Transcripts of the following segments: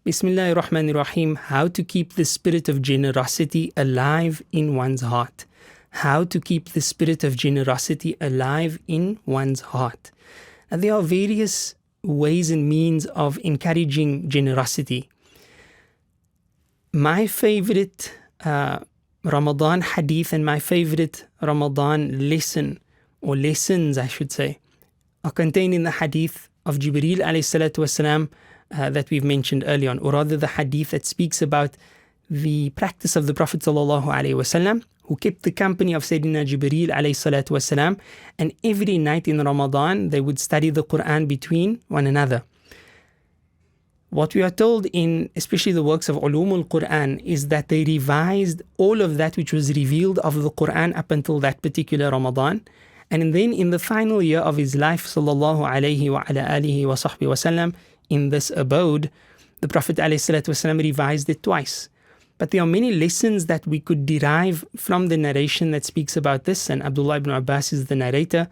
Bismillahir Rahmanir Rahim. How to keep the spirit of generosity alive in one's heart. How to keep the spirit of generosity alive in one's heart. And there are various ways and means of encouraging generosity. My favorite Ramadan hadith and my favorite Ramadan lesson, or lessons I should say, are contained in the hadith of Jibreel alayhi salatu wasalam that we've mentioned earlier on, or rather the hadith that speaks about the practice of the Prophet sallallahu alaihi wasallam, who kept the company of Sayyidina Jibreel alayhi salatu wasalam, and every night in Ramadan they would study the Quran between one another. What we are told in especially the works of Ulumul Quran is that they revised all of that which was revealed of the Quran up until that particular Ramadan. And then in the final year of his life, sallallahu alayhi wa ala alihi wa sahbihi wa sallam, in this abode, the Prophet alayhi salatu wasalam revised it twice. But there are many lessons that we could derive from the narration that speaks about this, and Abdullah ibn Abbas is the narrator.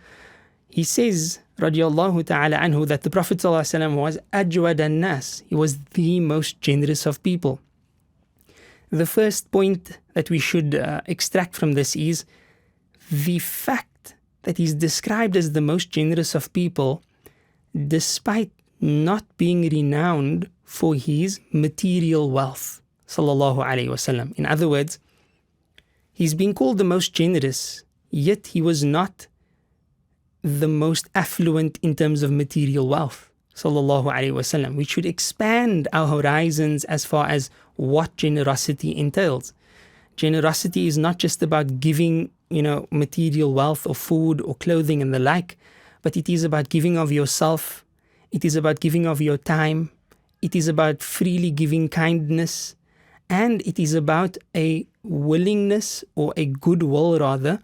He says, radiyallahu ta'ala anhu, that the Prophet sallallahu alayhi wa sallam was ajwad an-nas. He was the most generous of people. The first point that we should extract from this is the fact that he's described as the most generous of people, despite not being renowned for his material wealth, sallallahu alayhi wasallam. In other words, he's being called the most generous, yet he was not the most affluent in terms of material wealth, sallallahu alayhi wasallam. We should expand our horizons as far as what generosity entails. Generosity is not just about giving, material wealth or food or clothing and the like, but it is about giving of yourself. It is about giving of your time. It is about freely giving kindness. And it is about a willingness, or a goodwill rather,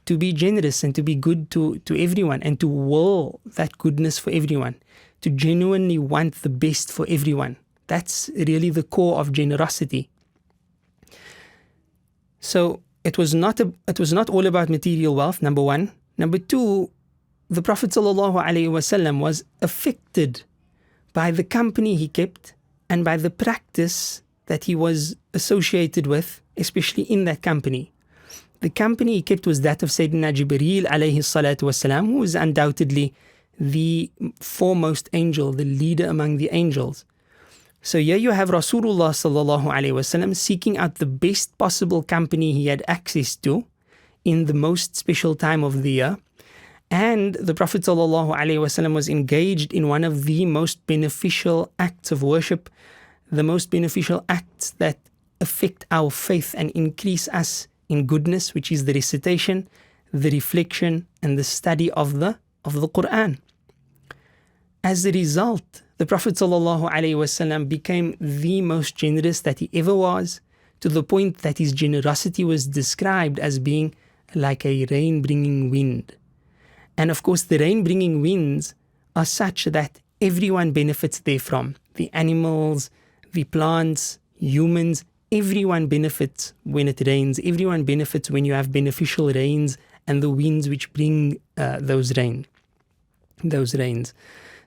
to be generous and to be good to everyone, and to will that goodness for everyone, to genuinely want the best for everyone. That's really the core of generosity. So it was not all about material wealth, number one. Number two, the Prophet ﷺ was affected by the company he kept and by the practice that he was associated with, especially in that company. The company he kept was that of Sayyidina Jibreel alayhi salatu wasalam, who was undoubtedly the foremost angel, the leader among the angels. So here you have Rasulullah sallallahu alayhi wasallam seeking out the best possible company he had access to in the most special time of the year. And the Prophet ﷺ was engaged in one of the most beneficial acts of worship, the most beneficial acts that affect our faith and increase us in goodness, which is the recitation, the reflection, and the study of the Quran. As a result, the Prophet ﷺ became the most generous that he ever was, to the point that his generosity was described as being like a rain-bringing wind. And of course, the rain-bringing winds are such that everyone benefits therefrom. The animals, the plants, humans, everyone benefits when it rains. Everyone benefits when you have beneficial rains and the winds which bring those rains.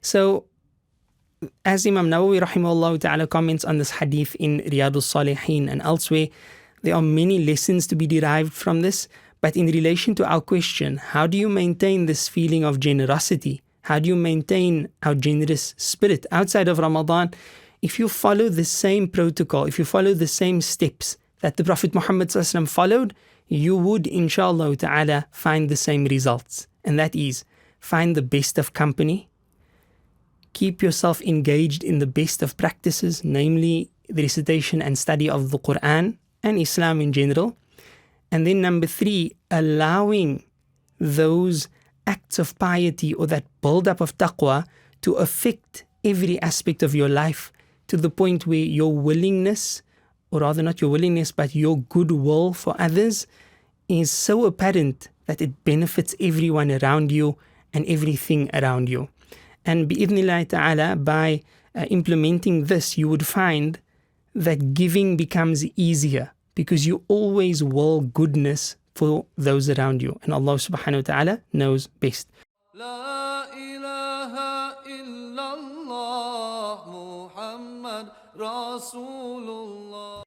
So, as Imam Nawawi rahimahullah ta'ala comments on this hadith in Riyadus Salihin and elsewhere, there are many lessons to be derived from this. But in relation to our question, how do you maintain this feeling of generosity? How do you maintain our generous spirit outside of Ramadan? If you follow the same protocol, if you follow the same steps that the Prophet Muhammad ﷺ followed, you would, inshallah ta'ala, find the same results. And that is, find the best of company, keep yourself engaged in the best of practices, namely the recitation and study of the Quran and Islam in general. And then number three, allowing those acts of piety or that build-up of taqwa to affect every aspect of your life, to the point where your willingness, or rather not your willingness, but your goodwill for others is so apparent that it benefits everyone around you and everything around you. And bi'idhnillahi ta'ala, by implementing this, you would find that giving becomes easier, because you always will goodness for those around you. And Allah subhanahu wa ta'ala knows best. La ilaha illallah Muhammad Muhammad Rasulullah.